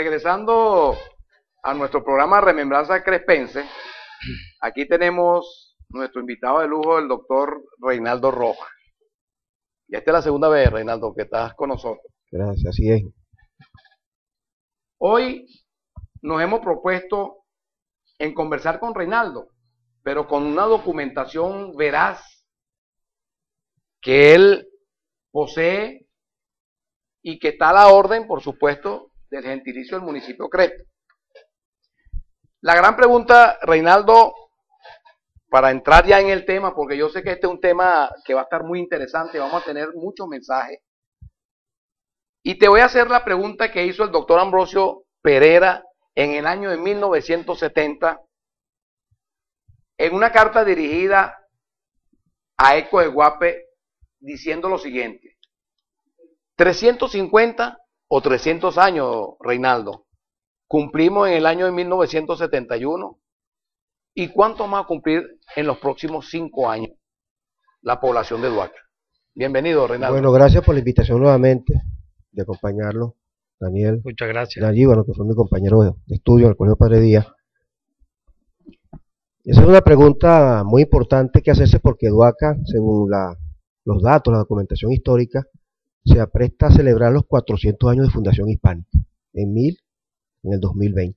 regresando a nuestro programa Remembranza Crespense, aquí tenemos nuestro invitado de lujo, el doctor Reinaldo Rojas. Y esta es la segunda vez, Reinaldo, que estás con nosotros. Gracias, así es. Hoy nos hemos propuesto en conversar con Reinaldo, pero con una documentación veraz que él posee y que está a la orden, por supuesto, del gentilicio del municipio Crespo. La gran pregunta, Reinaldo, para entrar ya en el tema, porque yo sé que este es un tema que va a estar muy interesante, vamos a tener muchos mensajes, y te voy a hacer la pregunta que hizo el doctor Ambrosio Pereira en el año de 1970, en una carta dirigida a Eco de Guape, diciendo lo siguiente: 350 o 300 años, Reinaldo, cumplimos en el año de 1971, ¿y cuánto más a cumplir en los próximos 5 años la población de Duaca? Bienvenido, Reinaldo. Bueno, gracias por la invitación nuevamente de acompañarlo, Daniel. Muchas gracias. Allí, bueno, que fue mi compañero de estudio en el Colegio Padre Díaz. Esa es una pregunta muy importante que hacerse porque Duaca, según los datos, la documentación histórica, se apresta a celebrar los 400 años de fundación hispánica en el 2020.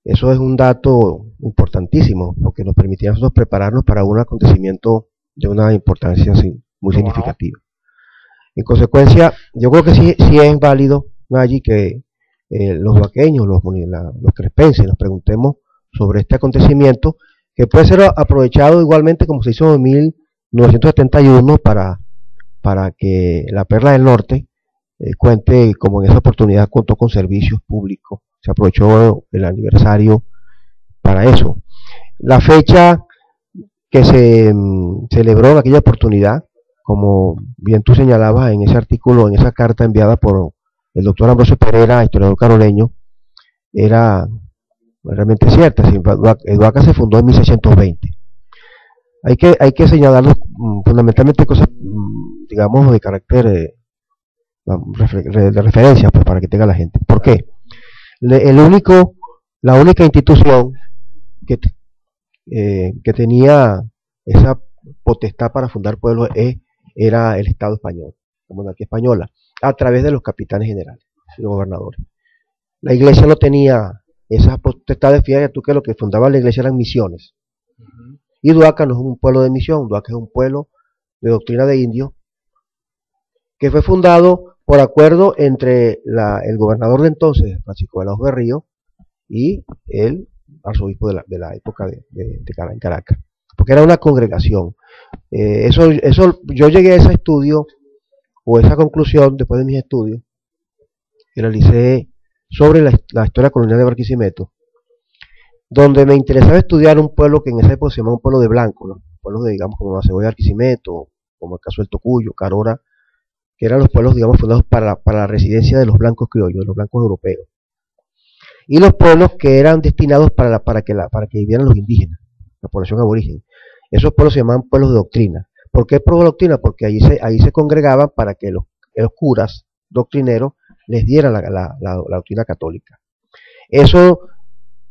Eso es un dato importantísimo, porque nos permitía a nosotros prepararnos para un acontecimiento de una importancia muy significativa. En consecuencia, yo creo que sí es válido, Nayi, que los duaqueños, los crespenses, nos preguntemos sobre este acontecimiento, que puede ser aprovechado igualmente como se hizo en 1971 para que la Perla del Norte cuente, como en esa oportunidad contó con servicios públicos. Se aprovechó el aniversario para eso. La fecha que se celebró en aquella oportunidad, como bien tú señalabas en ese artículo, en esa carta enviada por el doctor Ambrosio Pereira, historiador caroleño, era realmente cierta. Duaca se fundó en 1620. Hay que señalar fundamentalmente cosas, digamos, de carácter de referencia, pues, para que tenga la gente. ¿Por qué? La única institución que tenía esa potestad para fundar pueblos era el Estado español, la monarquía española, a través de los capitanes generales y los gobernadores. La iglesia no tenía esas potestades. Fíjate tú que lo que fundaba la iglesia eran misiones. Y Duaca no es un pueblo de misión, Duaca es un pueblo de doctrina de indios, que fue fundado por acuerdo entre el gobernador de entonces, Francisco de la Hoz Berrío, y el arzobispo de la época en Caracas, porque era una congregación. Yo llegué a ese estudio, o esa conclusión, después de mis estudios, que realicé sobre la historia colonial de Barquisimeto, donde me interesaba estudiar un pueblo que en esa época se llamaba un pueblo de blanco, ¿no? Pueblos de, digamos, como la Cebolla de Barquisimeto, como el caso del Tocuyo, Carora, que eran los pueblos, digamos, fundados para la residencia de los blancos criollos, de los blancos europeos. Y los pueblos que eran destinados para que vivieran los indígenas, la población aborigen. Esos pueblos se llamaban pueblos de doctrina. ¿Por qué pueblos de doctrina? Porque ahí se congregaban para que los curas doctrineros les dieran la doctrina católica. Eso,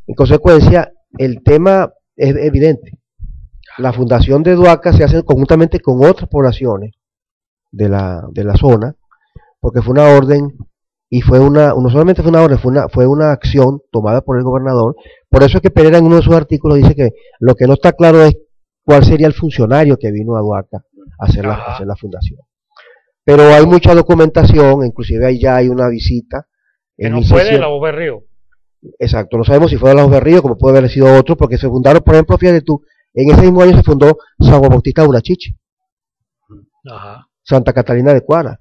en consecuencia, el tema es evidente. La fundación de Duaca se hace conjuntamente con otras poblaciones de la zona, porque fue una orden, y no solamente fue una orden, fue una acción tomada por el gobernador. Por eso es que Pereira en uno de sus artículos dice que lo que no está claro es cuál sería el funcionario que vino a Duaca a hacer la fundación. Pero hay mucha documentación, inclusive ahí ya hay una visita. Que no fue de la Hoz Berrío. Exacto, no sabemos si fue de la Hoz Berrío, como puede haber sido otro, porque se fundaron, por ejemplo, fíjate tú, en ese mismo año se fundó San Juan Bautista de Urachiche, Santa Catalina de Cuara,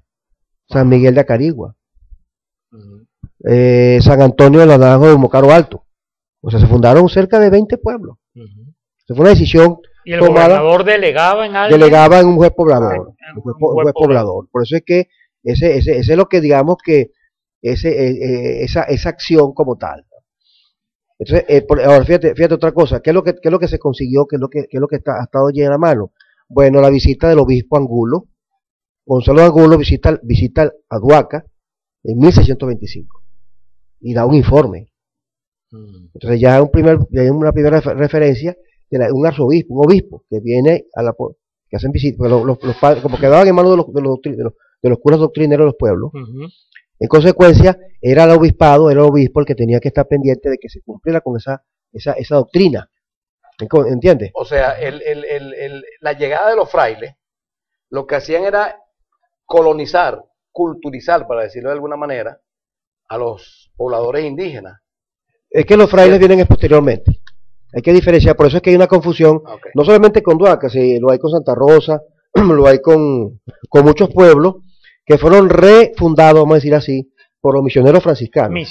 San Miguel de Acarigua, San Antonio de la Naranjo de Mocaro Alto. O sea, se fundaron cerca de 20 pueblos. Se fue una decisión ¿Y el gobernador delegaba en alguien? Delegaba en un juez poblador. Un juez poblador. Por eso es que ese es lo que, digamos, que esa acción como tal. Entonces, ahora fíjate otra cosa. ¿Qué es lo que se consiguió? ¿Qué es lo que ha estado llena a mano? Bueno, la visita del obispo Angulo. Gonzalo Angulo visita a Duaca en 1625. y da un informe. Entonces ya hay una primera referencia de un arzobispo, un obispo, que viene que hacen visitas, los padres, como quedaban en manos de los curas doctrineros de los pueblos. En consecuencia, era el obispo el que tenía que estar pendiente de que se cumpliera con esa doctrina. ¿Entiendes? O sea, la llegada de los frailes, lo que hacían era colonizar, culturizar, para decirlo de alguna manera, a los pobladores indígenas. Es que los frailes vienen posteriormente. Hay que diferenciar, por eso es que hay una confusión, no solamente con Duaca, lo hay con Santa Rosa, lo hay con muchos pueblos que fueron refundados, vamos a decir así, por los misioneros franciscanos. Los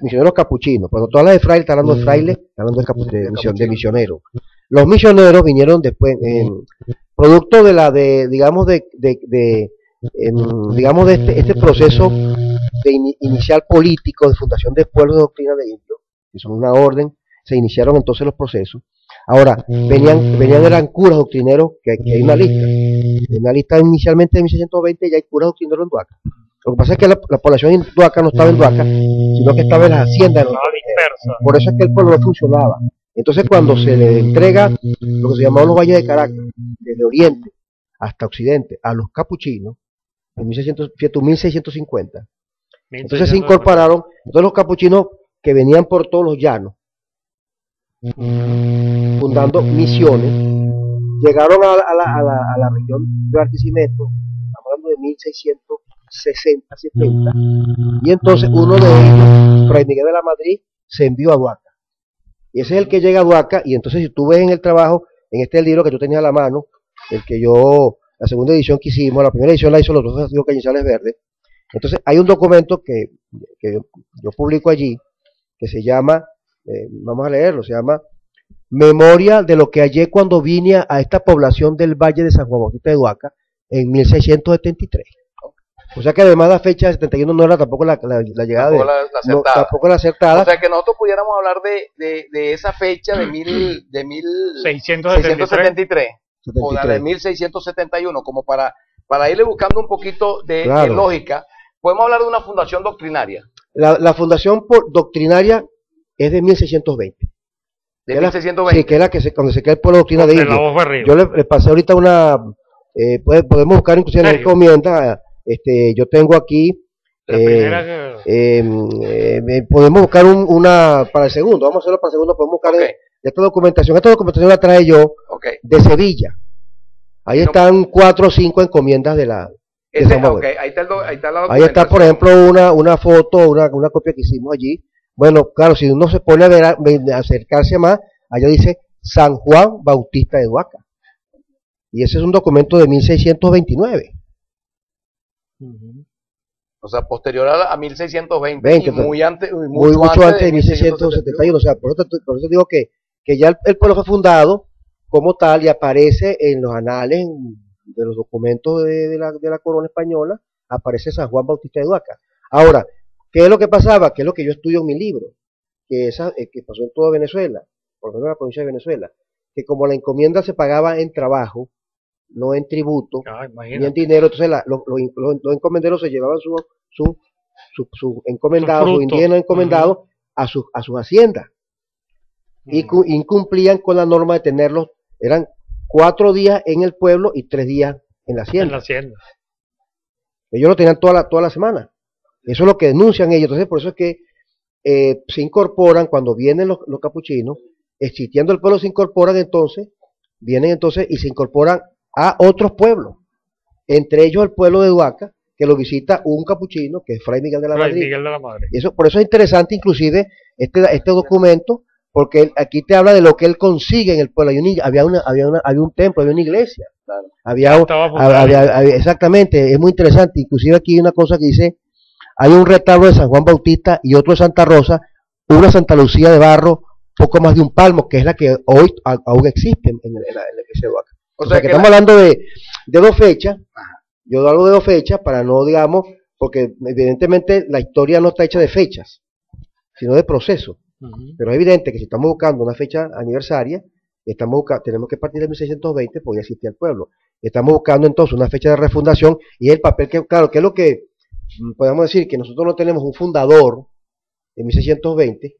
misioneros capuchinos. Cuando tú hablas de fraile, estás hablando de fraile, estás hablando de misioneros. Los misioneros vinieron después, producto de este proceso inicial político de fundación de pueblos de doctrina de indios, que son una orden, se iniciaron entonces los procesos. Ahora, eran curas doctrineros, que hay una lista. En una lista inicialmente de 1620 ya hay curas doctrineros en Duaca. Lo que pasa es que la población en Duaca no estaba en Duaca, sino que estaba en las haciendas. Por eso es que el pueblo no funcionaba. Entonces, cuando se le entrega lo que se llamaban los valles de Caracas, desde Oriente hasta Occidente, a los capuchinos, en 1650, entonces se incorporaron todos los capuchinos que venían por todos los llanos, fundando misiones, llegaron a la región de Barquisimeto, estamos hablando de 1660, 70, y entonces uno de ellos, Fray Miguel de la Madrid, se envió a Duaca. Y ese es el que llega a Duaca, y entonces si tú ves en el trabajo, en este libro que tú tenías a la mano, la segunda edición que hicimos, la primera edición la hizo los dos Cañizales Verdes, entonces hay un documento que yo publico allí, que se llama, vamos a leerlo, se llama Memoria de lo que hallé cuando vine a esta población del Valle de San Juan Bautista de Duaca en 1673. O sea que además la fecha de 71 no era tampoco la llegada tampoco la acertada. O sea que nosotros pudiéramos hablar de esa fecha de 1673 o la de 1671, como para irle buscando un poquito de lógica. Podemos hablar de una fundación doctrinaria. La fundación doctrinaria es de 1620. ¿De 1620? Sí, que es la cuando se crea el pueblo de doctrina de indios. Yo le pasé ahorita podemos buscar inclusive en la encomienda. Yo tengo aquí, podemos buscar una para el segundo, vamos a hacerlo para el segundo, podemos buscar esta documentación la trae yo de Sevilla. Ahí están 4 o 5 encomiendas de la... ahí está la documentación. Ahí está, por ejemplo, una foto, una copia que hicimos allí. Bueno, claro, si uno se pone a acercarse más, allá dice San Juan Bautista de Duaca. Y ese es un documento de 1629. O sea, posterior a 1620 y mucho antes de 1671. O sea, por eso digo que ya el pueblo fue fundado como tal y aparece en los anales de los documentos de la corona española, aparece San Juan Bautista de Duaca. Ahora, ¿qué es lo que pasaba? ¿Qué es lo que yo estudio en mi libro? Que pasó en toda Venezuela, por lo menos en la provincia de Venezuela, que como la encomienda se pagaba en trabajo, no en tributo, ni en dinero, entonces los encomenderos se llevaban su encomendado, su indígena encomendado a sus haciendas, y incumplían con la norma de tenerlos, eran 4 días en el pueblo y 3 días en la hacienda. Ellos lo tenían toda la semana. Eso es lo que denuncian ellos. Entonces, por eso es que se incorporan, cuando vienen los capuchinos, existiendo el pueblo, se incorporan vienen entonces y se incorporan a otros pueblos, entre ellos el pueblo de Duaca, que lo visita un capuchino, que es Fray Miguel de la Madrid. Por eso es interesante inclusive este documento, porque aquí te habla de lo que él consigue en el pueblo. Había un templo, había una iglesia. Exactamente, es muy interesante. Inclusive aquí hay una cosa que dice, hay un retablo de San Juan Bautista y otro de Santa Rosa, una Santa Lucía de barro, poco más de un palmo, que es la que hoy aún existe en la iglesia de Duaca. O sea que estamos hablando de 2 fechas. Yo hablo de 2 fechas para no, digamos, porque evidentemente la historia no está hecha de fechas, sino de procesos. Pero es evidente que si estamos buscando una fecha aniversaria, tenemos que partir de 1620, porque ya existía el pueblo. Estamos buscando entonces una fecha de refundación, y el papel que, claro, que es lo que podemos decir, que nosotros no tenemos un fundador en 1620,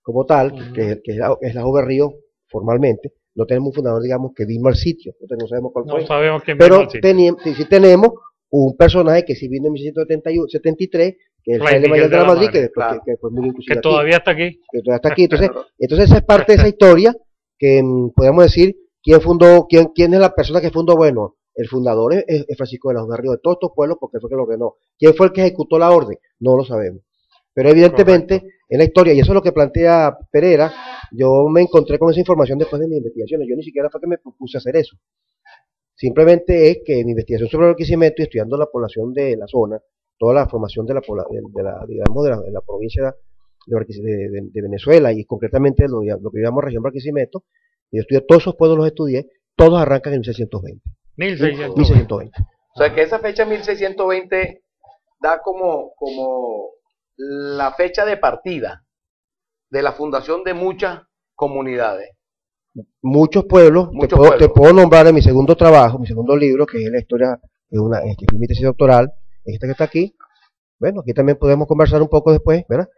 como tal, que es la Ove Río formalmente. No tenemos un fundador, digamos, que vino al sitio, no sabemos cuál fue. No sabemos quién pero vino al sitio. sí tenemos un personaje que sí vino en 1673, que es el fraile mayor de la Madrid, que después, que después murió inclusive que todavía está aquí. Que todavía está aquí. Entonces esa es parte de esa historia que podemos decir quién es la persona que fundó. Bueno, el fundador es Francisco de la Ove Río de todos estos pueblos, porque fue que lo ordenó. ¿Quién fue el que ejecutó la orden? No lo sabemos. Pero evidentemente, en la historia, y eso es lo que plantea Pereira, yo me encontré con esa información después de mis investigaciones. Yo ni siquiera fue que me propuse hacer eso. Simplemente es que mi investigación sobre el Barquisimeto y estudiando la población de la zona, toda la formación de la provincia de Venezuela y concretamente lo que llamamos región Barquisimeto, yo estudié todos esos pueblos, los estudié, todos arrancan en 1620. 1620. O sea que esa fecha 1620 da como la fecha de partida de la fundación de muchas comunidades. Muchos pueblos, te puedo nombrar en mi segundo trabajo, mi segundo libro, que es la historia de que fue mi tesis doctoral, esta que está aquí. Bueno, aquí también podemos conversar un poco después, ¿verdad?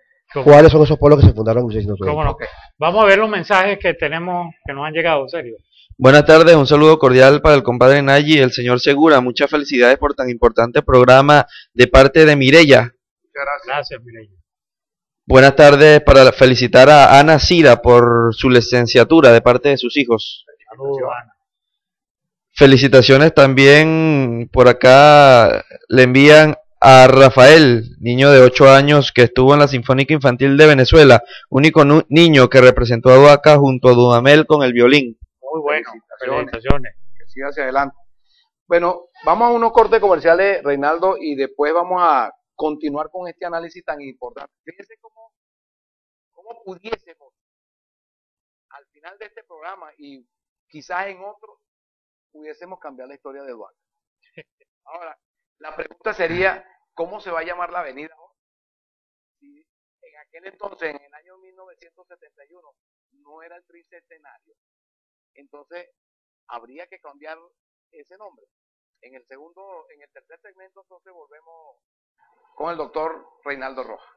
¿Cuáles son esos pueblos que se fundaron en 1620? ¿Cómo no? Vamos a ver los mensajes que tenemos, que nos han llegado, serio. Buenas tardes, un saludo cordial para el compadre Nayi y el señor Segura. Muchas felicidades por tan importante programa de parte de Mireya. Muchas gracias. Gracias, Mireya. Buenas tardes para felicitar a Ana Cira por su licenciatura de parte de sus hijos. Saludos, Ana. Felicitaciones también por acá le envían a Rafael, niño de 8 años que estuvo en la Sinfónica Infantil de Venezuela, único niño que representó a Duaca junto a Dudamel con el violín. Muy bueno, felicitaciones. Que siga hacia adelante. Bueno, vamos a unos cortes comerciales, Reinaldo, y después vamos a continuar con este análisis tan importante. Fíjense cómo pudiésemos, al final de este programa y quizás en otro, pudiésemos cambiar la historia de Duaca. Ahora, la pregunta sería, ¿cómo se va a llamar la avenida hoy? Si en aquel entonces, en el año 1971, no era el tricentenario, entonces habría que cambiar ese nombre. En el tercer segmento, entonces volvemos con el doctor Reinaldo Rojas.